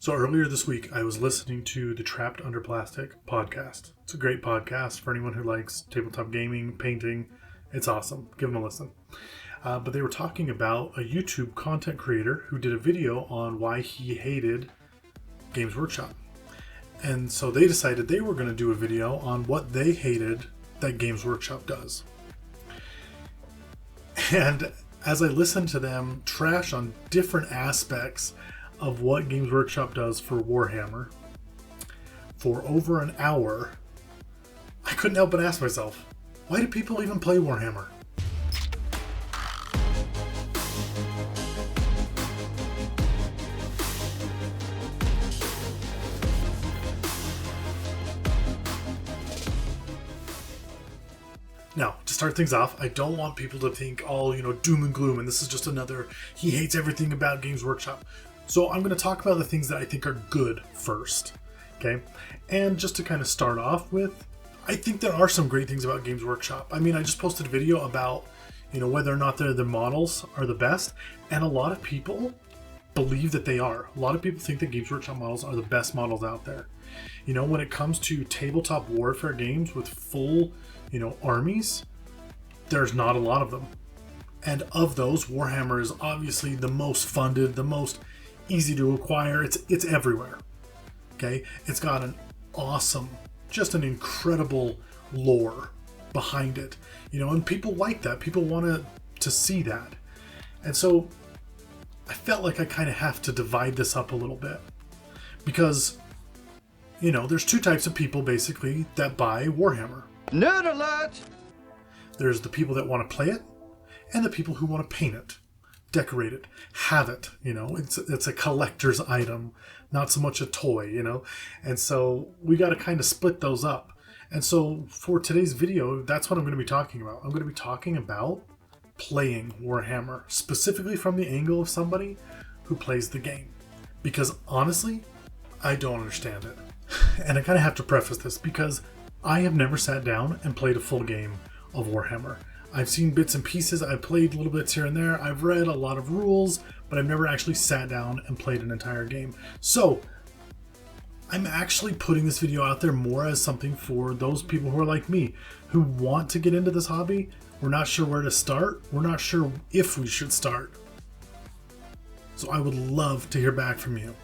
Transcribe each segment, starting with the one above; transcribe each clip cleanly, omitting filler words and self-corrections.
So earlier this week, I was listening to the Trapped Under Plastic podcast. It's a great podcast for anyone who likes tabletop gaming, painting. It's awesome. Give them a listen. But they were talking about a YouTube content creator who did a video on why he hated Games Workshop. And so they decided they were going to do a video on what they hated that Games Workshop does. And as I listened to them trash on different aspects of what Games Workshop does for Warhammer for over an hour, I couldn't help but ask myself, why do people even play Warhammer? Now, to start things off, I don't want people to think all, doom and gloom, and this is just another, he hates everything about Games Workshop. So I'm going to talk about the things that I think are good first, okay? And just to kind of start off with, I think there are some great things about Games Workshop. I mean, I just posted a video about, whether or not the models are the best, and a lot of people believe that they are. A lot of people think that Games Workshop models are the best models out there. When it comes to tabletop warfare games with full, armies, there's not a lot of them. And of those, Warhammer is obviously the most funded, the most easy to acquire. It's everywhere. Okay? It's got an awesome, just an incredible lore behind it. And people like that. People want to see that. And so I felt like I kind of have to divide this up a little bit. Because, there's two types of people basically that buy Warhammer. Nerd alert! There's the people that want to play it, and the people who want to paint it, decorate it, have it. It's a collector's item, not so much a toy. And so we got to kind of split those up. And so for today's video, that's what I'm going to be talking about. I'm going to be talking about playing Warhammer, specifically from the angle of somebody who plays the game. Because honestly, I don't understand it. And I kind of have to preface this because I have never sat down and played a full game of Warhammer. I've seen bits and pieces, I've played little bits here and there, I've read a lot of rules, but I've never actually sat down and played an entire game. So, I'm actually putting this video out there more as something for those people who are like me, who want to get into this hobby. We're not sure where to start, we're not sure if we should start. So I would love to hear back from you.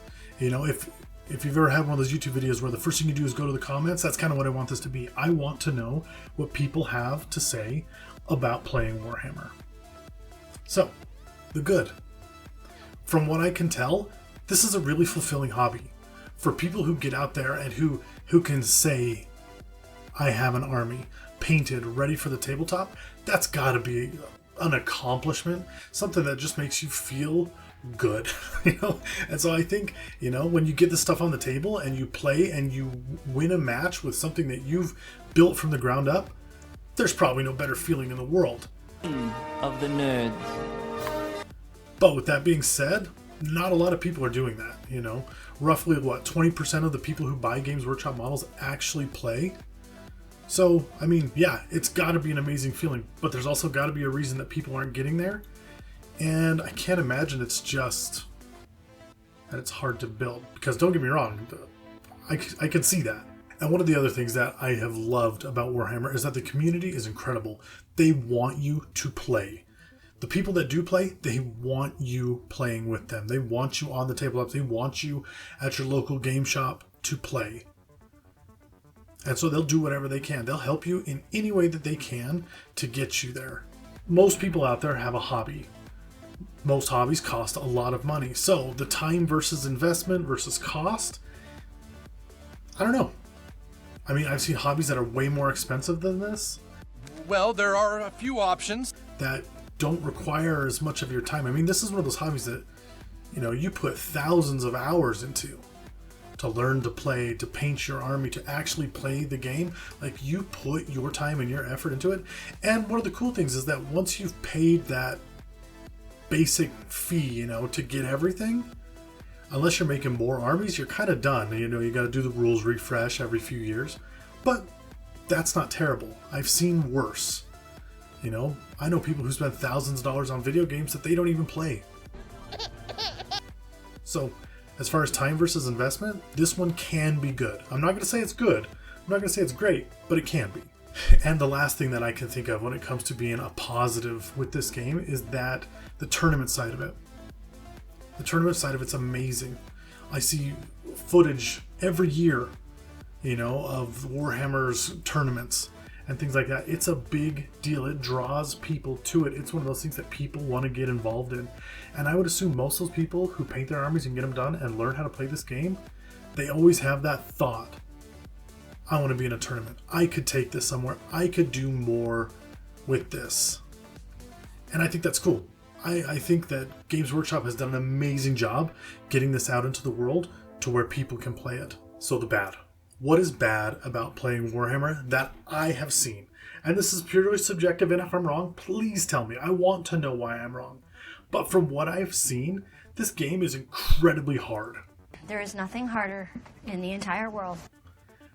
If you've ever had one of those YouTube videos where the first thing you do is go to the comments, that's kind of what I want this to be. I want to know what people have to say about playing Warhammer. So, the good. From what I can tell, this is a really fulfilling hobby. For people who get out there and who can say, I have an army painted, ready for the tabletop, that's got to be an accomplishment, something that just makes you feel good. And so I think, when you get this stuff on the table and you play and you win a match with something that you've built from the ground up, there's probably no better feeling in the world. Of the nerds. But with that being said, not a lot of people are doing that. Roughly 20% of the people who buy Games Workshop models actually play. So I mean, yeah, it's got to be an amazing feeling, but there's also got to be a reason that people aren't getting there. And I can't imagine it's just that it's hard to build, because don't get me wrong, I can see that. And one of the other things that I have loved about Warhammer is that the community is incredible. They want you to play. The people that do play, they want you playing with them. They want you on the tabletop. They want you at your local game shop to play. And so they'll do whatever they can. They'll help you in any way that they can to get you there. Most people out there have a hobby. Most hobbies cost a lot of money. So the time versus investment versus cost, I don't know. I mean, I've seen hobbies that are way more expensive than this. Well, there are a few options that don't require as much of your time. I mean, this is one of those hobbies that, you put thousands of hours into to learn to play, to paint your army, to actually play the game. Like, you put your time and your effort into it. And one of the cool things is that once you've paid that basic fee, to get everything, unless you're making more armies, you're kind of done. You got to do the rules refresh every few years, but that's not terrible. I've seen worse. I know people who spend thousands of dollars on video games that they don't even play. So As far as time versus investment, this one can be good. I'm not going to say it's good. I'm not going to say it's great, but it can be. And the last thing that I can think of when it comes to being a positive with this game is that the tournament side of it. The tournament side of it's amazing. I see footage every year, of Warhammer's tournaments and things like that. It's a big deal. It draws people to it. It's one of those things that people want to get involved in. And I would assume most of those people who paint their armies and get them done and learn how to play this game, they always have that thought. I want to be in a tournament. I could take this somewhere. I could do more with this. And I think that's cool. I think that Games Workshop has done an amazing job getting this out into the world to where people can play it. So the bad. What is bad about playing Warhammer that I have seen? And this is purely subjective, and if I'm wrong, please tell me. I want to know why I'm wrong. But from what I've seen, this game is incredibly hard. There is nothing harder in the entire world.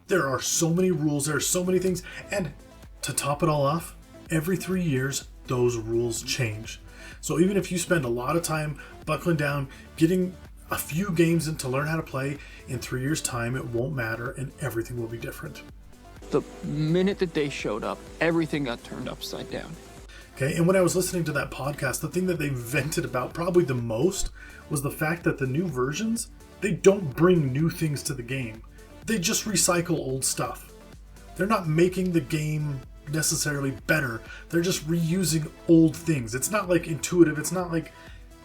There are so many rules, there are so many things, and to top it all off, every 3 years, those rules change. So even if you spend a lot of time buckling down, getting a few games in to learn how to play, in 3 years' time, it won't matter and everything will be different. The minute that they showed up, everything got turned upside down. Okay, and when I was listening to that podcast, the thing that they vented about probably the most was the fact that the new versions, they don't bring new things to the game. They just recycle old stuff. They're not making the game necessarily better. They're just reusing old things. It's not like intuitive. It's not like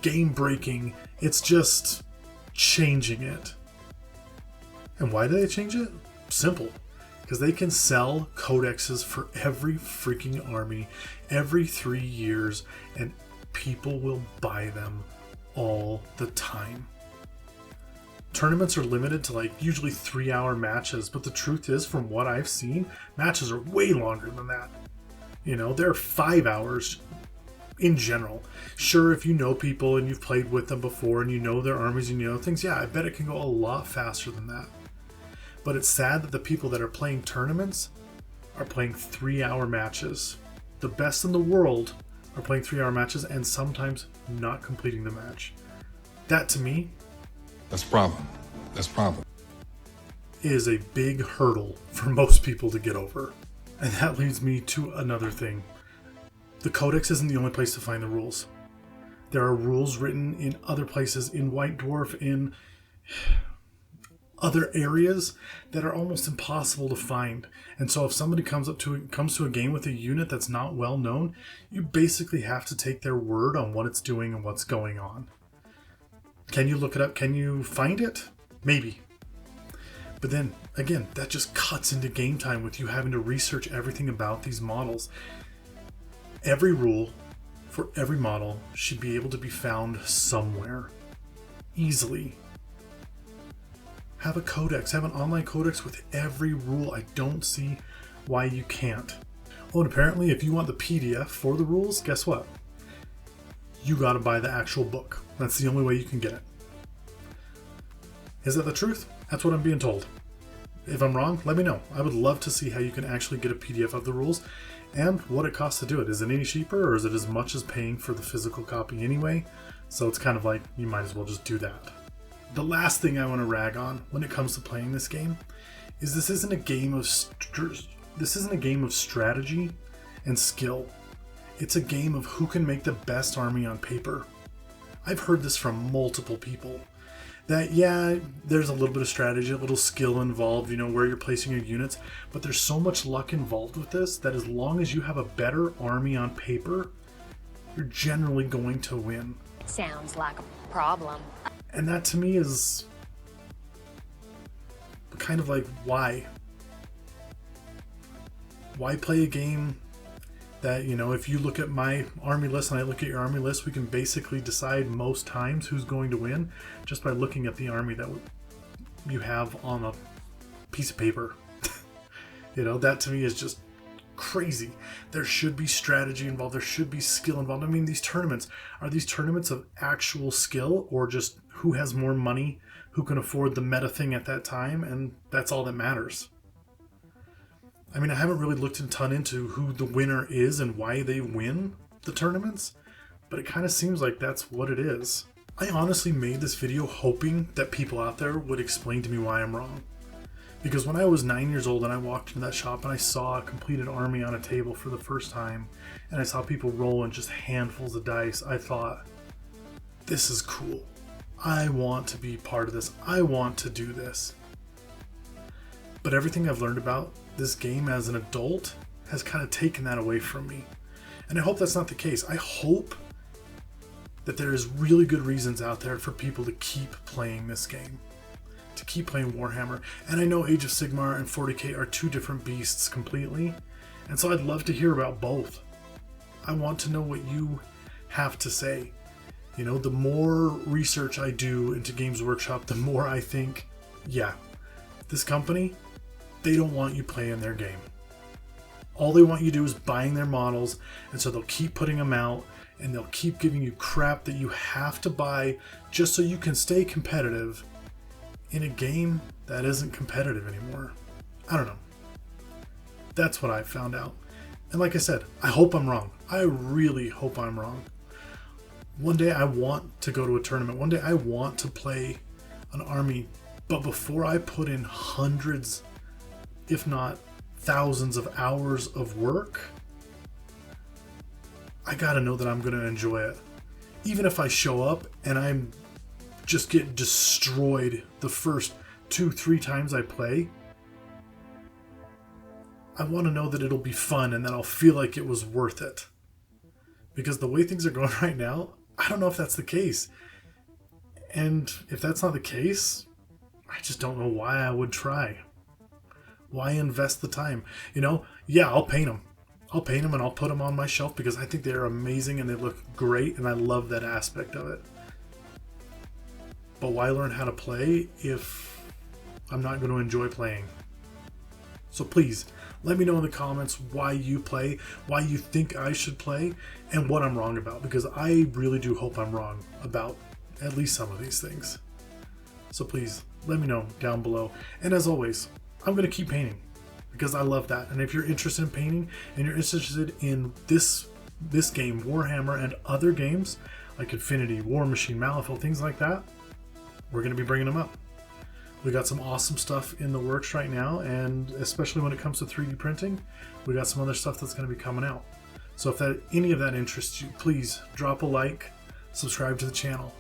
game breaking. It's just changing it. And why do they change it? Simple. Because they can sell codexes for every freaking army every 3 years, and people will buy them all the time. Tournaments are limited to usually 3-hour matches, but the truth is, from what I've seen, matches are way longer than that. They're 5 hours in general. Sure, if you know people and you've played with them before and you know their armies and you know things, yeah, I bet it can go a lot faster than that. But it's sad that the people that are playing tournaments are playing 3-hour matches. The best in the world are playing 3-hour matches and sometimes not completing the match. That, to me, That's a problem. Is a big hurdle for most people to get over. And that leads me to another thing. The Codex isn't the only place to find the rules. There are rules written in other places, in White Dwarf, in other areas that are almost impossible to find. And so if somebody comes to a game with a unit that's not well known, you basically have to take their word on what it's doing and what's going on. Can you look it up? Can you find it? Maybe. But then, again, that just cuts into game time with you having to research everything about these models. Every rule for every model should be able to be found somewhere. Easily. Have a codex. Have an online codex with every rule. I don't see why you can't. Oh, and apparently if you want the PDF for the rules, guess what? You gotta buy the actual book. That's the only way you can get it. Is that the truth? That's what I'm being told. If I'm wrong, let me know. I would love to see how you can actually get a PDF of the rules and what it costs to do it. Is it any cheaper, or is it as much as paying for the physical copy anyway? So it's kind of like you might as well just do that. The last thing I want to rag on when it comes to playing this game is this isn't a game of strategy and skill. It's a game of who can make the best army on paper. I've heard this from multiple people. That, yeah, there's a little bit of strategy, a little skill involved, where you're placing your units, but there's so much luck involved with this that as long as you have a better army on paper, you're generally going to win. Sounds like a problem. And that to me is kind of like, why? Why play a game that, if you look at my army list and I look at your army list, we can basically decide most times who's going to win just by looking at the army that you have on a piece of paper. That to me is just crazy. There should be strategy involved. There should be skill involved. I mean, these tournaments, are these tournaments of actual skill or just who has more money, who can afford the meta thing at that time, and that's all that matters? I mean, I haven't really looked a ton into who the winner is and why they win the tournaments, but it kind of seems like that's what it is. I honestly made this video hoping that people out there would explain to me why I'm wrong. Because when I was 9 years old and I walked into that shop and I saw a completed army on a table for the first time, and I saw people rolling just handfuls of dice, I thought, this is cool. I want to be part of this. I want to do this. But everything I've learned about this game as an adult has kind of taken that away from me. And I hope that's not the case. I hope that there is really good reasons out there for people to keep playing this game, to keep playing Warhammer. And I know Age of Sigmar and 40k are two different beasts completely, and so I'd love to hear about both. I want to know what you have to say. You know, the more research I do into Games Workshop, the more I think, yeah, this company, they don't want you playing their game. All they want you to do is buying their models, and so they'll keep putting them out, and they'll keep giving you crap that you have to buy just so you can stay competitive in a game that isn't competitive anymore. I don't know. That's what I found out. And like I said, I hope I'm wrong. I really hope I'm wrong. One day I want to go to a tournament. One day I want to play an army. But before I put in hundreds, if not thousands of hours of work, I gotta know that I'm gonna enjoy it. Even if I show up and I'm just get destroyed the first 2-3 times I play, I want to know that it'll be fun and that I'll feel like it was worth it. Because the way things are going right now, I don't know if that's the case. And if that's not the case, I just don't know why I would try. Why invest the time? You know, yeah, I'll paint them. I'll paint them and I'll put them on my shelf because I think they're amazing and they look great and I love that aspect of it. But why learn how to play if I'm not going to enjoy playing? So please, let me know in the comments why you play, why you think I should play, and what I'm wrong about, because I really do hope I'm wrong about at least some of these things. So please, let me know down below. And as always, I'm going to keep painting because I love that. And if you're interested in painting and you're interested in this game, Warhammer, and other games like Infinity, War Machine, Malifaux, things like that, we're going to be bringing them up. We got some awesome stuff in the works right now, and especially when it comes to 3D printing, we got some other stuff that's going to be coming out. So if any of that interests you, please drop a like, subscribe to the channel,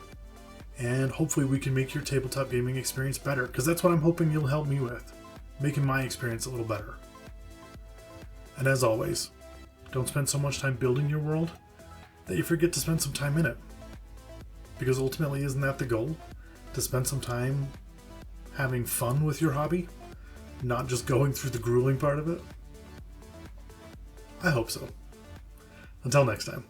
and hopefully we can make your tabletop gaming experience better, because that's what I'm hoping you'll help me with, making my experience a little better. And as always, don't spend so much time building your world that you forget to spend some time in it. Because ultimately, isn't that the goal? To spend some time having fun with your hobby, not just going through the grueling part of it? I hope so. Until next time.